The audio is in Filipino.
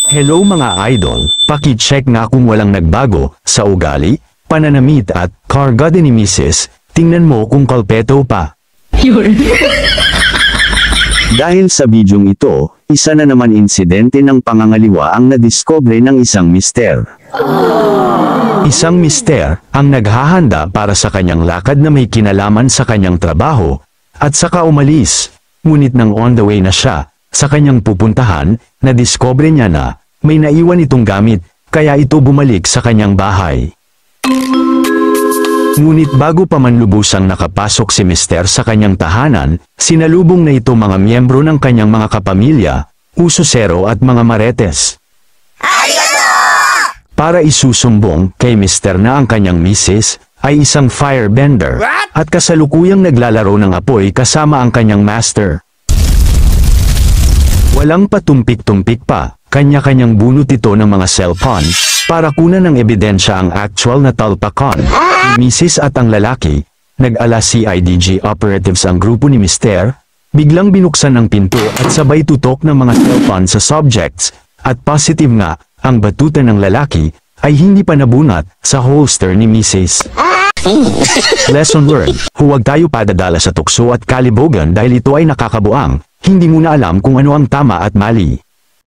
Hello mga idol, paki-check nga kung walang nagbago sa ugali, pananamit at kargada ni Mrs. Tingnan mo kung kalpeto pa. Dahil sa bidyong ito, isa na naman insidente ng pangangaliwa ang nadiskobre ng isang mister. Isang mister ang naghahanda para sa kanyang lakad na may kinalaman sa kanyang trabaho, at saka umalis. Ngunit nang on the way na siya, sa kanyang pupuntahan, nadiskobre niya na may naiwan itong gamit, kaya ito bumalik sa kanyang bahay. Ngunit bago pa man lubusang nakapasok si mister sa kanyang tahanan, sinalubong na ito mga miyembro ng kanyang mga kapamilya, usosero at mga maretes. Para isusumbong kay mister na ang kanyang misis ay isang firebender at kasalukuyang naglalaro ng apoy kasama ang kanyang master. Walang patumpik-tumpik pa, kanya-kanyang bunot ito ng mga cellphone para kunan ng ebidensya ang actual na talpakan ni misis at ang lalaki. Nag-ala CIDG operatives ang grupo ni mister, biglang binuksan ang pinto at sabay tutok ng mga cellphone sa subjects, at positive nga, ang batuta ng lalaki ay hindi pa nabunat sa holster ni misis. Lesson learned, huwag tayo padadala sa tukso at kalibogan dahil ito ay nakakabuang, hindi mo na alam kung ano ang tama at mali.